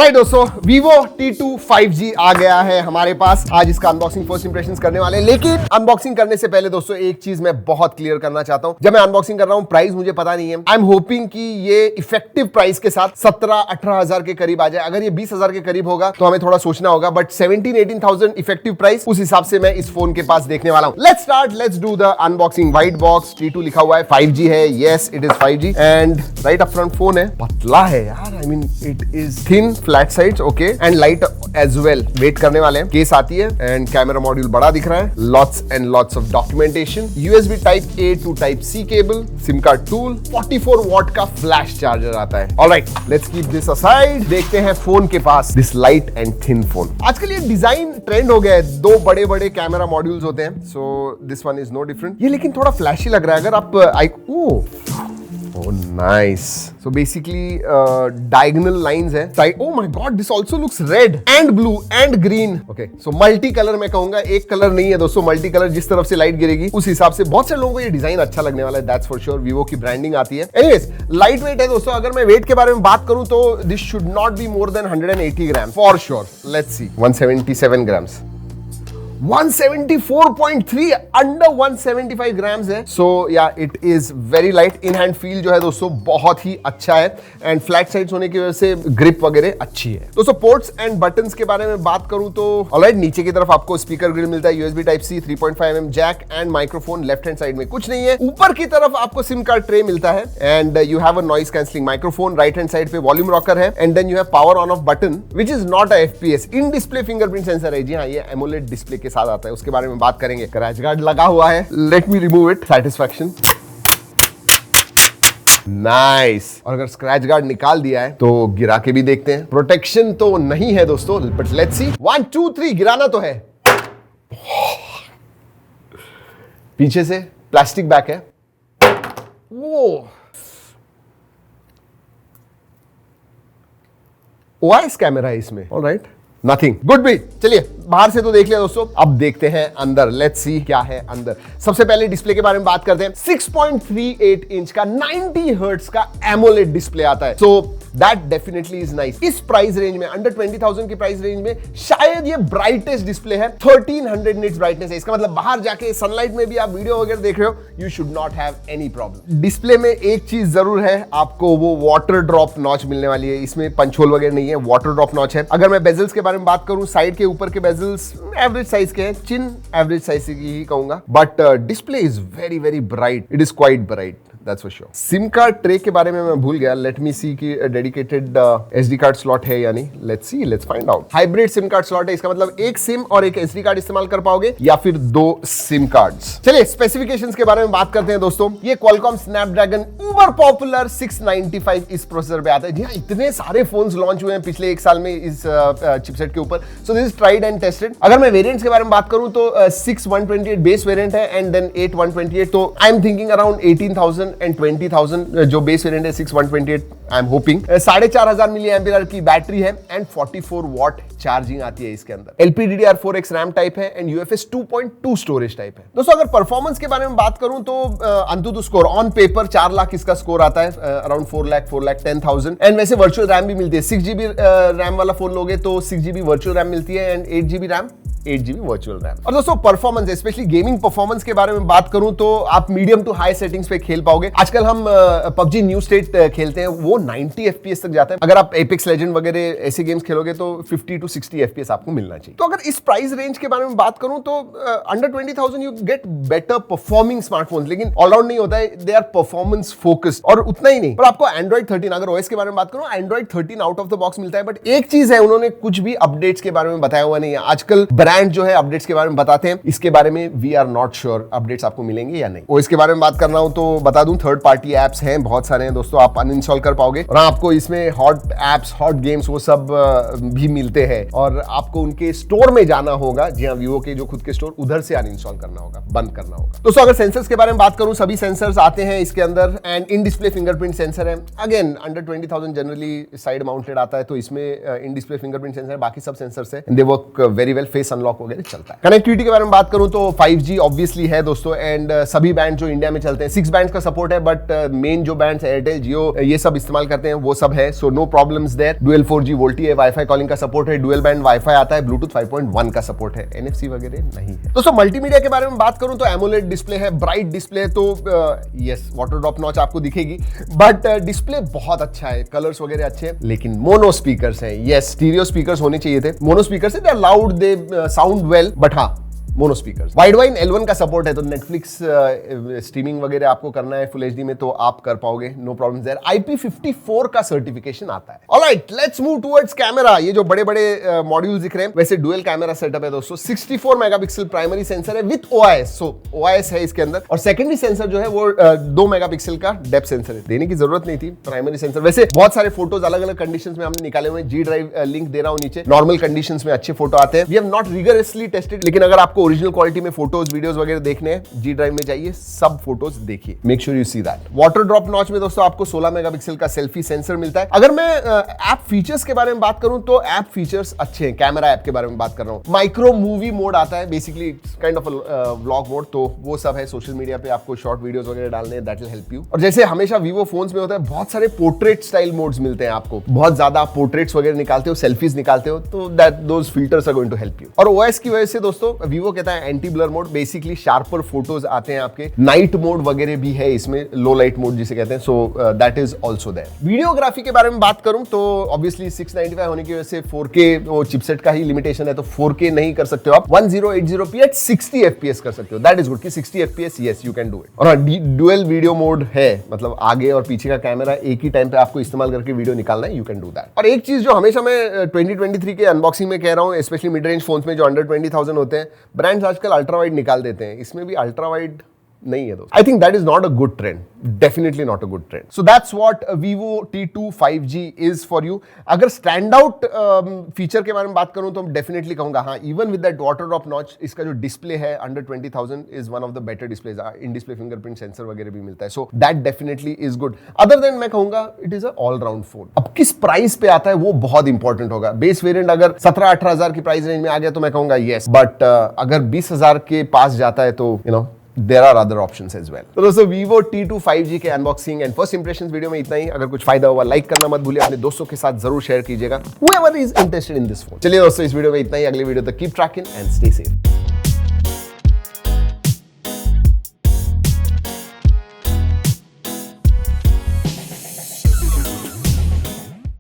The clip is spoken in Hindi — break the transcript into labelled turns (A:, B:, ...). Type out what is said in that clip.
A: ऑलराइट दोस्तों, Vivo T2 5G आ गया है हमारे पास। आज इसका अनबॉक्सिंग फर्स्ट इंप्रेशंस करने वाले हैं, लेकिन अनबॉक्सिंग करने से पहले दोस्तों एक चीज मैं बहुत क्लियर करना चाहता हूं। जब मैं अनबॉक्सिंग कर रहा हूं, प्राइस मुझे पता नहीं है। आई एम होपिंग कि ये इफेक्टिव प्राइस के साथ 17-18 हजार के करीब आ जाए। अगर ये 20 हजार के करीब होगा तो हमें थोड़ा सोचना होगा, बट 17-18,000 इफेक्टिव प्राइस, उस हिसाब से मैं इस फोन के पास देखने वाला हूं। Let's start, let's do the unboxing. White box, T2 लिखा हुआ है, 5G है, yes it is 5G and right up front phone है। पतला है यार, I mean it is thin, flat sides, okay, and light as well. Wait करने वाले हैं। केस आती है एंड कैमरा मॉड्यूल बड़ा दिख रहा है। Lots and lots of documentation, USB type A to type C cable, sim card tool, 44 watt का फ्लैश चार्जर आता है। Alright, let's keep this aside. देखते हैं फोन के पास, this light and thin phone. आजकल ये डिजाइन ट्रेंड हो गया है, दो बड़े बड़े कैमरा मॉड्यूल्स होते हैं, so this one is no different. ये लेकिन थोड़ा फ्लैशी लग रहा है। अगर आप Oh nice. So basically diagonal lines है. Side. Oh my God, this also looks red and blue and green. Okay, so multi color मैं कहूंगा, एक कलर नहीं है दोस्तों, मल्टी कलर। जिस तरफ से लाइट गिरेगी उस हिसाब से बहुत से लोगों को ये डिजाइन अच्छा लगने वाला है, that's for sure। Vivo की ब्रांडिंग आती है। Anyways, लाइट वेट है दोस्तों। अगर मैं वेट के बारे में बात करूं तो this should not be more than 180 grams for sure. Let's see, 177 grams. 174.3, under 175 grams है। सो या it is very light. In hand feel जो है दोस्तों बहुत ही अच्छा है एंड फ्लैट साइड्स होने की वजह से ग्रिप वगैरह अच्छी है। दोस्तों पोर्ट्स एंड बटन्स के बारे में बात करूं तो ऑलराइट, नीचे की तरफ आपको स्पीकर ग्रिल मिलता है, USB type C, 3.5mm jack and microphone. Left hand side में कुछ नहीं है। ऊपर की तरफ आपको सिम कार्ड ट्रे मिलता है and you have a noise cancelling microphone. Right hand side पे वॉल्यूम रॉकर है and then you have power on off button which is not a FPS। In display fingerprint sensor है। जी हाँ, ये एमोलेड डिस्प्ले के साथ आता है, उसके बारे में बात करेंगे। क्रैच गार्ड लगा हुआ है, let me remove it. Satisfaction, nice. और अगर स्क्रैच गार्ड निकाल दिया है तो गिरा के भी देखते हैं। प्रोटेक्शन तो नहीं है दोस्तों, बट लेट्स सी। 1 2 3 गिराना तो है। पीछे से प्लास्टिक बैक है। वो OIS कैमरा है इसमें। Alright, nothing good be. चलिए बाहर से तो देख लिया दोस्तों, अब देखते हैं अंदर। लेट्स सी क्या है अंदर। सबसे पहले डिस्प्ले के बारे में बात करते हैं। 6.38 इंच का 90 हर्ट्ज का एमोलेड डिस्प्ले आता है, so that definitely is nice. इस प्राइस रेंज में, अंडर 20,000 की प्राइस रेंज में शायद ये ब्राइटेस्ट डिस्प्ले है। 1300 निट्स ब्राइटनेस है। इसका मतलब बाहर जाके सनलाइट में भी आप वीडियो वगैरह देख रहे हो, you should not have any problem. Display में एक चीज जरूर है, आपको वो वाटर ड्रॉप नॉच मिलने वाली है। इसमें पंच होल वगैरह नहीं है, वाटर ड्रॉप नॉच है। अगर मैं बेजल्स के बारे में बात करूं, साइड के ऊपर के बेजल्स एवरेज साइज के हैं, चिन एवरेज साइज की ही कहूंगा, but display is very very bright. It is quite bright, that's for sure। SIM card tray के बारे में मैं भूल गया। लेट मी सी कि डेडिकेटेड SD कार्ड स्लॉट है या नहीं। Let's see, let's find out. Hybrid SIM card slot है, इसका मतलब एक सिम और एक SD कार्ड इस्तेमाल कर पाओगे या फिर 2 सिम कार्ड्स। चलिए स्पेसिफिकेशंस के बारे में बात करते हैं दोस्तों। ये Qualcomm Snapdragon उबर पॉपुलर 695 इस प्रोसेसर पे आता है। जी हाँ, इतने सारे फोन्स लॉन्च हुए हैं पिछले एक साल में इस चिपसेट के ऊपर, so this is tried and tested. अगर मैं वेरिएंट्स के बारे में बात करूं तो 6/128 बेस वेरिएंट है एंड देन 8/128, तो I am thinking around 18,000 and 20,000 जो बेस वेरिएंट है 6/128। I am hoping 4500 milli ampere की बैटरी है एंड 44 वॉट चार्जिंग आती है इसके अंदर। LPDDR4X रैम टाइप है एंड UFS 2.2 स्टोरेज टाइप है। दोस्तों अगर परफॉर्मेंस के बारे में बात करूं तो अंतुतु स्कोर ऑन पेपर 4 लाख इसका स्कोर आता है, अराउंड 4,10,000 एंड वैसे वर्चुअल रैम भी मिलती है। 6GB रैम वाला फोन लोगे तो 6GB वर्चुअल रैम मिलती है and 8GB RAM, 8GB virtual RAM. और दोस्तों परफॉर्मेंस, स्पेशली गेमिंग परफॉर्मेंस के बारे में बात करूं तो आप मीडियम टू हाई सेटिंग्स पे खेल पाओगे। आजकल हम PUBG न्यू स्टेट खेलते हैं, वो 90 FPS तक जाता है। अगर आप Apex Legend वगैरह ऐसे गेम्स खेलोगे तो 50 to 60 FPS आपको मिलना चाहिए। तो अगर इस प्राइस रेंज के बारे में बात करूं तो under 20,000 you get better performing smartphones, लेकिन ऑलराउंड नहीं होता है, दे आर परफॉर्मेंस फोकस्ड। और उतना ही नहीं, पर आपको Android 13, अगर OS के बारे में बात करूं, Android 13 out of the box मिलता है। बट एक चीज है, उन्होंने कुछ भी अपडेट्स के बारे में बताया हुआ नहीं है। आजकल ब्रांड जो है अपडेट्स के बारे में बताते हैं, इसके बारे में we are not sure updates आपको मिलेंगे या नहीं। OS के बारे में बात करना हो तो बता दूं, थर्ड पार्टी एप्स हैं, बहुत सारे हैं दोस्तों, आप अनइंस्टॉल कर पाओगे। और आपको इसमें हॉट एप्स, हॉट गेम्स वो सब भी मिलते हैं और आपको उनके स्टोर में जाना होगा। जी हाँ, Vivo के जो खुद के स्टोर, उधर से अनइंस्टॉल करना होगा, बंद करना होगा। दोस्तों अगर सेंसर्स के बारे में बात करूं, सभी सेंसर्स आते हैं इसके अंदर and in display fingerprint sensor है। Again under 20,000 generally side mounted आता है, तो इसमें इन डिस्प्ले फिंगरप्रिंट सेंसर, बाकी सब सेंसर्स है, they work very well. Face unlock unlock वगैरह चलता है। कनेक्टिविटी के बारे में बात करूं तो 5G ऑब्वियसली है दोस्तों, एंड सभी बैंड जो इंडिया में चलते हैं 6 बैंड का सपोर्ट है, बट मेन जो बैंड एयरटेल, जियो ये सब इस्तेमाल करते हैं वो सब है, so no problems there. Dual 4G VoLTE है, वाईफाई कॉलिंग का सपोर्ट है, डुअल बैंड वाईफाई आता है, ब्लूटूथ 5.1 का सपोर्ट है, NFC वगैरह नहीं है। दोस्तों मल्टीमीडिया के बारे में बात करूं तो एमोलेड डिस्प्ले है, ब्राइट डिस्प्ले, तो यस वाटर ड्रॉप नॉच आपको दिखेगी, बट डिस्प्ले बहुत अच्छा है, कलर्स वगैरह अच्छे हैं, लेकिन मोनो स्पीकर्स हैं। यस स्टीरियो स्पीकर्स होने चाहिए थे, मोनो स्पीकर्स है, they are loud, they sound well, but हाँ mono speakers. Widevine L1 का सपोर्ट है, तो नेटफ्लिक्स स्ट्रीमिंग वगैरह आपको करना है फुल HD में तो आप कर पाओगे, नो प्रॉब्लम देयर। IP54 का सर्टिफिकेशन आता है। Alright let's move towards camera. ये जो बड़े बड़े मॉड्यूल दिख रहे हैं वैसे डुअल कैमरा सेटअप है दोस्तों। 64 मेगापिक्सल प्राइमरी सेंसर है विद OIS, सो OIS है इसके अंदर, और सेकेंडरी सेंसर जो है वो 2 मेगापिक्सल का डेप्थ सेंसर है। देने की जरूरत नहीं थी प्राइमरी सेंसर। वैसे बहुत सारे फोटोज अलग अलग कंडीशंस में हमने निकाले हुए हैं, G ड्राइव लिंक दे रहा हूं नीचे, नॉर्मल कंडीशंस में अच्छे फोटो आते हैं। We have not rigorously tested, लेकिन अगर आपको ओरिजिनल क्वालिटी में फोटोज वीडियोस वगैरह देखने हैं, G ड्राइव में जाइए, सब फोटोज देखिए, make sure you see that. Water drop notch में दोस्तों आपको 16 मेगापिक्सल का सेल्फी सेंसर मिलता है। अगर मैं ऐप फीचर्स के बारे में बात करूं तो ऐप फीचर्स अच्छे हैं। कैमरा ऐप के बारे में बात कर रहा हूं, माइक्रो मूवी मोड आता है, basically kind of vlog mode, तो वो सब है। सोशल मीडिया पे आपको शॉर्ट वीडियोस वगैरह डालने हैं, दैट विल हेल्प यू। और जैसे हमेशा वीवो फोन्स में होता है, बहुत सारे पोर्ट्रेट स्टाइल मोड्स मिलते हैं आपको, बहुत ज्यादा आप पोर्ट्रेट्स वगैरह निकालते हो, सेल्फीज निकालते हो, तो that those filters are going to help you. और OIS की वजह से दोस्तों वीवो कहता है anti blur mode, basically sharper photos आते हैं आपके। नाइट मोड वगैरह भी है इसमें, लो लाइट मोड जिसे कहते हैं, so that is also there. Videography के बारे में बात करूं तो ऑब्वियसली 695 होने की वजह से 4K वो चिपसेट का ही लिमिटेशन है, तो 4K नहीं कर सकते हो आप। 1080p एट 60 FPS कर सकते हो, दैट इज गुड कि 60 FPS yes you can do it. और डुअल वीडियो मोड है, मतलब आगे और पीछे का कैमरा एक ही टाइम पे आपको इस्तेमाल करके वीडियो निकालना है, यू कैन डू दैट। और एक चीज जो हमेशा मैं 2023 के अनबॉक्सिंग में कह रहा हूं, स्पेशली मिड रेंज फोन्स में जो अंडर 20,000 होते हैं, ब्रांड्स आजकल अल्ट्रा वाइड निकाल देते हैं, इसमें भी अल्ट्रा वाइड नहीं है दोस्तों। I think that is not a good trend, definitely not a good trend. So that's what Vivo T2 5G is for you. अगर स्टैंड आउट फीचर के बारे में बात करूं तो डेफिनेटली कहूंगा हाँ, even with that water drop notch, इसका जो डिस्प्ले है under 20,000 is one of the better displays. In display fingerprint sensor वगैरह भी मिलता है, so that definitely is good. Other than मैं कहूंगा it is a all round phone. अब किस प्राइस पे आता है वो बहुत इंपॉर्टेंट होगा। बेस वेरिएंट अगर 17-18 हजार की प्राइस रेंज में आ गया तो मैं कहूंगा यस, बट अगर 20,000 के पास जाता है तो you know there are other options as well। तो दोस्तों Vivo T2 5G के unboxing and first impressions video में इतना ही। अगर कुछ फायदा हुआ लाइक करना मत भूलिए, अपने दोस्तों के साथ जरूर शेयर कीजिएगा, whoever is interested in this phone। चलिए दोस्तों इस वीडियो में इतना ही, अगले वीडियो तक keep trekking and stay safe.